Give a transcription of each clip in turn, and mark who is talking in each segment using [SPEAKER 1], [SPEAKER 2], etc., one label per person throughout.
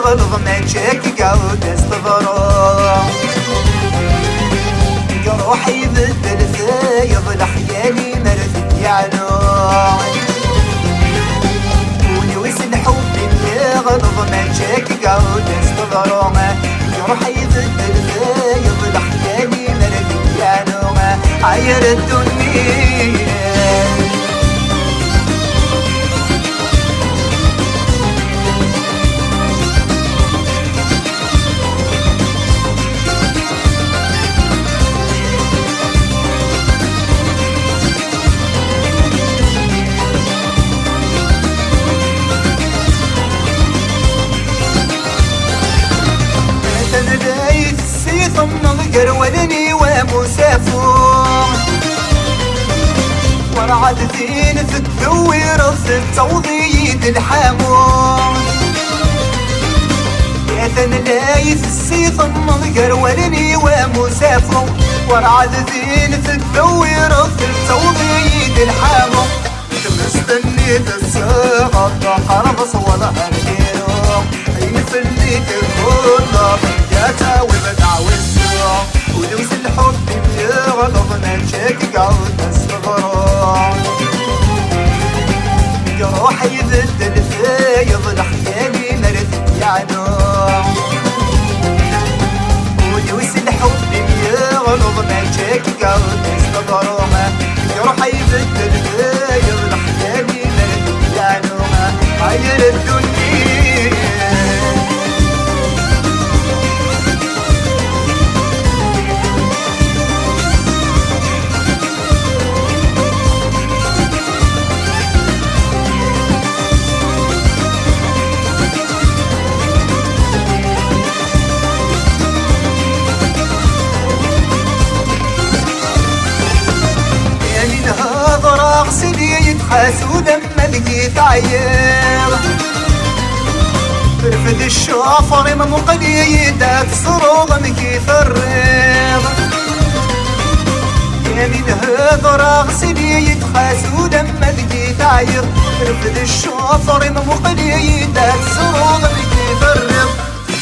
[SPEAKER 1] غلظ ما تشاكي قعود استغرا روحي يبدل فايض لحيالي مرث يعلو ونويس الحب اللي غلظ ما تشاكي قعود استغرا روحي يبدل فايض لحيالي مرث يعلو عير الدنيا النظر ولني ومسافر ورعد ذين في الدوير في التوضيد الحامور يا ثنلايث السيف النظر ولني ومسافر ورعد ذين في الدوير في التوضيد الحامور مستنيت الساعة حرب صورها الهيرو عين في اللي تقول جاتا وبدعوي ولوس الحب اللي غلظ ما نشاكي قعود استغرا جروحي يبدل فايض لحيالي مرث يعلو ولوس الحب اللي غلظ ما نشاكي قعود استغرا جروحي يبدل فايض لحيالي مرث يعلو عير الدنيا غسلي يتحاسو لما لقيت عير رفد الشافر ما مقلي يدات صروغ مكيف الريض يا من هذا غسلي يتحاسو لما لقيت عير رفد الشافر ما مقلي يدات صروغ مكيف الريض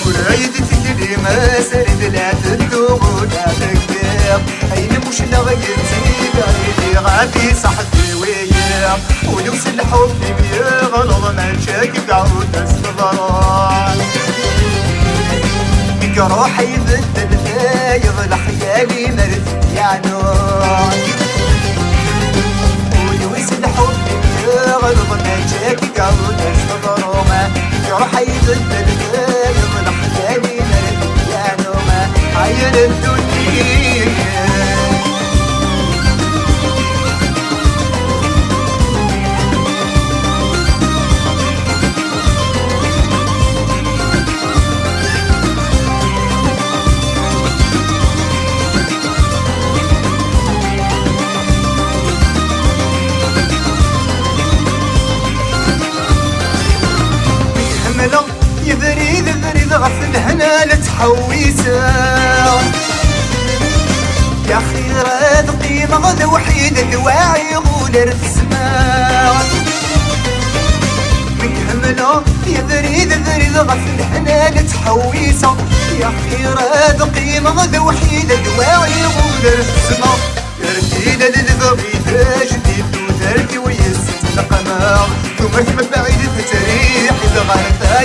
[SPEAKER 1] ورايدتك لي ما سرد لا تدوغ ولا تكذب أين مش لغيتي بعيدي غادي صحتي ويام ولوس الحب بيغلظ ما نشاكي قعود استغرا جروحي يبدل فايض لحيالي مرث يعلو ولوس الحب بيغلظ ما نشاكي قعود استغرا جروحي يبدل فايض لحيالي مرث يعلو عير الدنيا يبريد غفل هنا لتحويسه يا خير ذقي مغذ وحيد الواعي غولر في السماء من همله يبريد غفل هنا لتحويسه يا خير ذقي مغذ وحيد الواعي غولر في السماء يركيد للذبي جديد وتركي ويسد القمر ثم بعيد تريح الغرفة